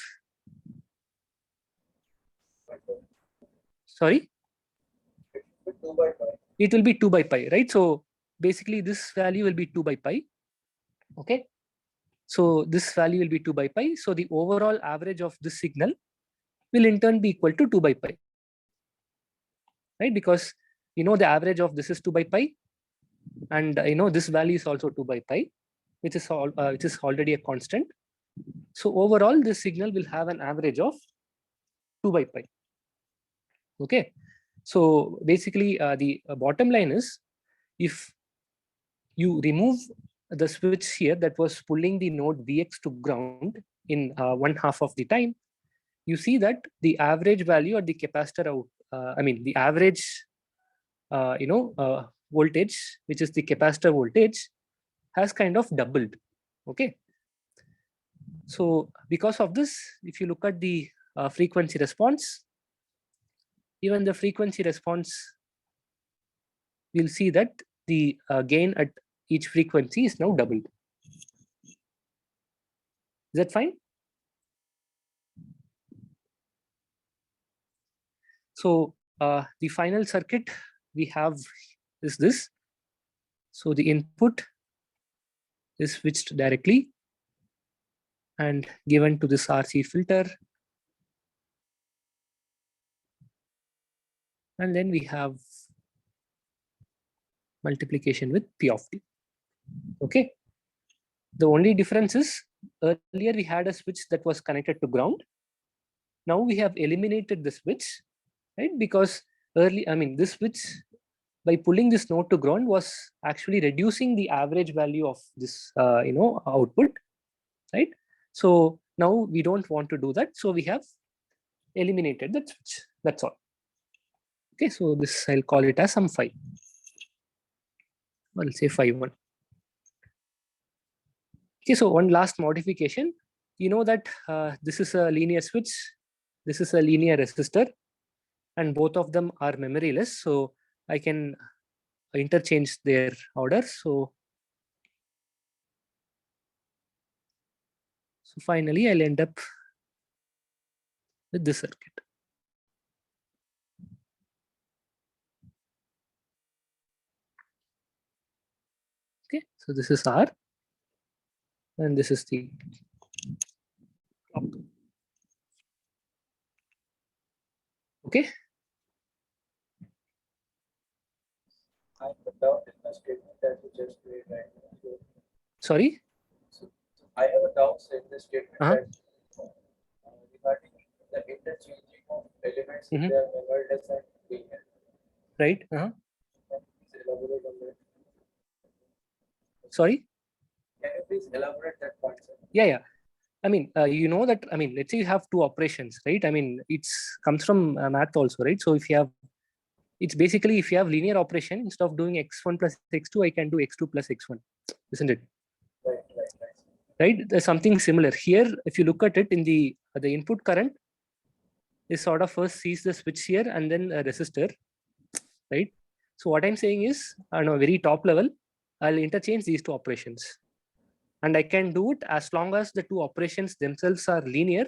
Sorry? 2 by pi. It will be 2 by pi, right? So basically this value will be 2 by pi. Okay. So this value will be 2 by pi. So the overall average of this signal will in turn be equal to 2 by pi, right? Because you know the average of this is 2 by pi, and you know this value is also 2 by pi, which is already a constant. So overall, this signal will have an average of 2 by pi. Okay. So basically, the bottom line is, if you remove the switch here that was pulling the node Vx to ground in one half of the time, you see that the average value or the capacitor out, the average, voltage, which is the capacitor voltage, has kind of doubled. Okay. So because of this, if you look at the frequency response, even the frequency response, we'll see that the gain at each frequency is now doubled. Is that fine? So the final circuit we have is this. So the input is switched directly and given to this RC filter. And then we have multiplication with P of t. Okay. The only difference is earlier we had a switch that was connected to ground. Now we have eliminated the switch, right? Because this switch, by pulling this node to ground, was actually reducing the average value of this, output, right? So now we don't want to do that. So we have eliminated that switch. That's all. Okay, so this I'll call it as some phi. I'll say phi1. Okay, so one last modification. You know that this is a linear switch, this is a linear resistor, and both of them are memoryless. So I can interchange their order. So finally, I'll end up with this circuit. Okay, so this is R, and this is the clock. Okay. I have a doubt in the statement that you just made right now. Sorry? So I have a doubt in the statement that regarding the interchanging of elements in their memoryless and linear. Right. Can you please elaborate on that? Sorry? Can you please elaborate that point, sir? Yeah. You know that, let's say you have two operations, right? It comes from math also, right? So if you have, it's basically, if you have linear operation, instead of doing x1 plus x2, I can do x2 plus x1, isn't it? Right. There's something similar here. If you look at it in the input current is sort of first sees the switch here and then a resistor, right? So what I'm saying is, on a very top level, I'll interchange these two operations. And I can do it as long as the two operations themselves are linear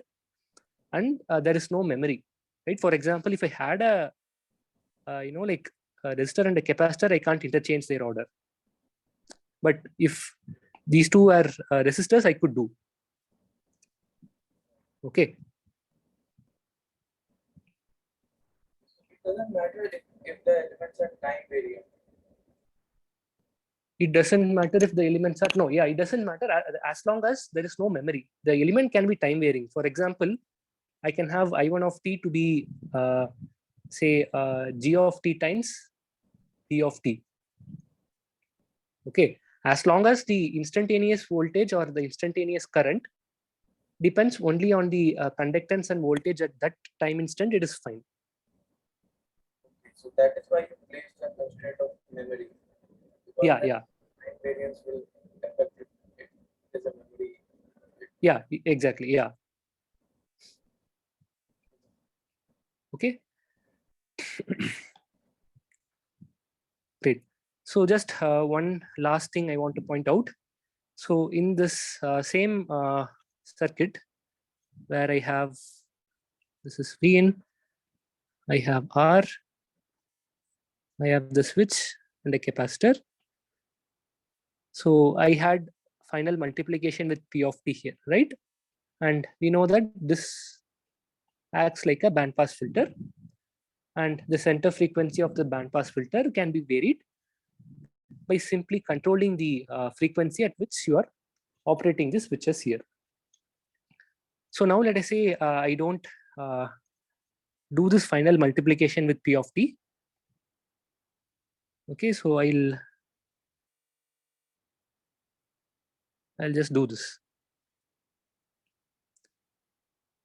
and there is no memory, right? For example, if I had a resistor and a capacitor, I can't interchange their order. But if these two are resistors, I could do. Okay. It doesn't matter if the elements are time variant. It doesn't matter if the elements are, no, yeah, it doesn't matter as long as there is no memory. The element can be time varying. For example, I can have I1 of t to be, say, g of t times p of t. Okay, as long as the instantaneous voltage or the instantaneous current depends only on the conductance and voltage at that time instant, it is fine. So that is why you placed a constraint of memory. Because Yeah, then yeah, time variance will affect it if it is a memory. yeah, exactly, yeah. Okay. Great. So just one last thing I want to point out. So in this same circuit where I have, this is V in, I have R, I have the switch and a capacitor. So I had final multiplication with P of t here, right? And we know that this acts like a bandpass filter, and the center frequency of the bandpass filter can be varied by simply controlling the frequency at which you are operating the switches here. So now let us say I don't do this final multiplication with P of t. Okay, so I'll just do this.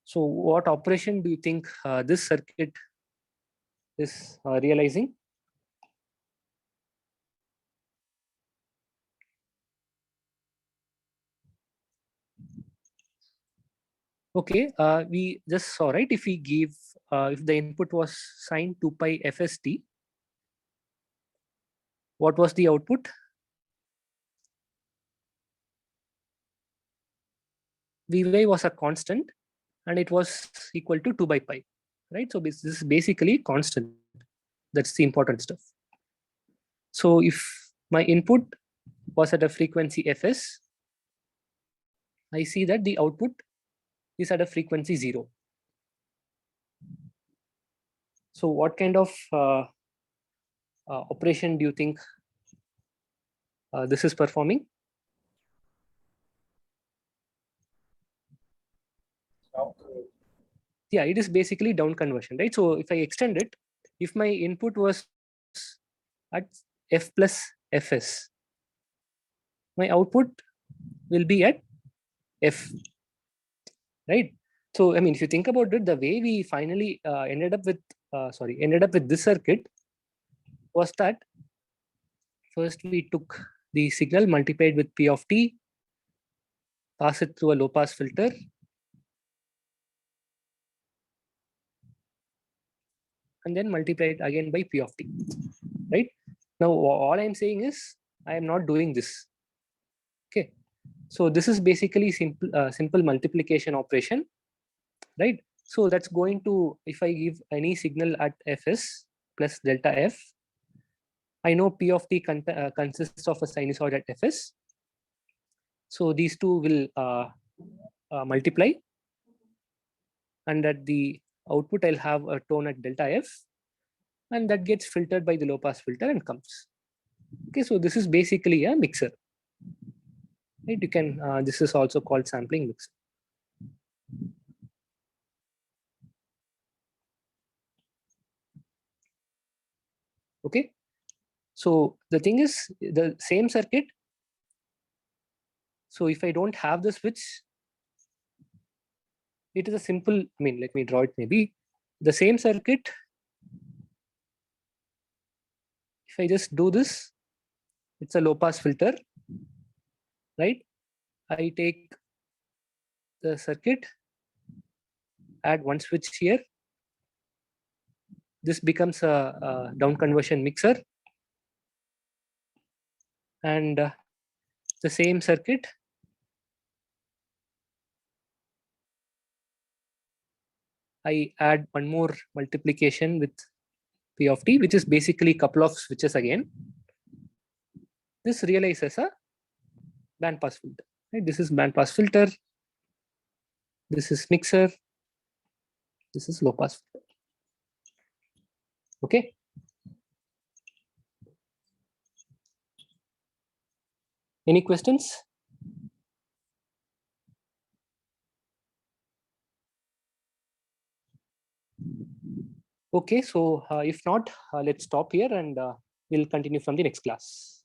So what operation do you think this circuit is realizing? Okay, we just saw, right? If we give, if the input was sine 2 pi fst, what was the output? Vy was a constant and it was equal to 2 by pi, right? So this is basically constant. That's the important stuff. So if my input was at a frequency fs, I see that the output is at a frequency 0. So what kind of operation do you think this is performing? Yeah, it is basically down conversion, right? So if I extend it, if my input was at f plus fs, my output will be at f, right? So I mean, if you think about it, the way we finally ended up with this circuit was that first we took the signal multiplied with p of t, pass it through a low pass filter, and then multiply it again by p of t, right? Now all I'm saying is I am not doing this. Okay, so this is basically simple multiplication operation, right? So that's going to, if I give any signal at fs plus delta f, I know p of t consists of a sinusoid at fs. So these two will multiply, and at the output I'll have a tone at delta f, and that gets filtered by the low pass filter and comes. Okay, so this is basically a mixer, right? You can this is also called sampling mixer. Okay, so the thing is the same circuit. So if I don't have the switch, it is a simple, I mean, let me draw it maybe. The same circuit, if I just do this, it's a low pass filter, right? I take the circuit, add one switch here. This becomes a down conversion mixer. And the same circuit, I add one more multiplication with P of t, which is basically a couple of switches again. This realizes a bandpass filter. Right? This is bandpass filter. This is mixer. This is low pass filter. Okay. Any questions? Okay, so if not, let's stop here and we'll continue from the next class.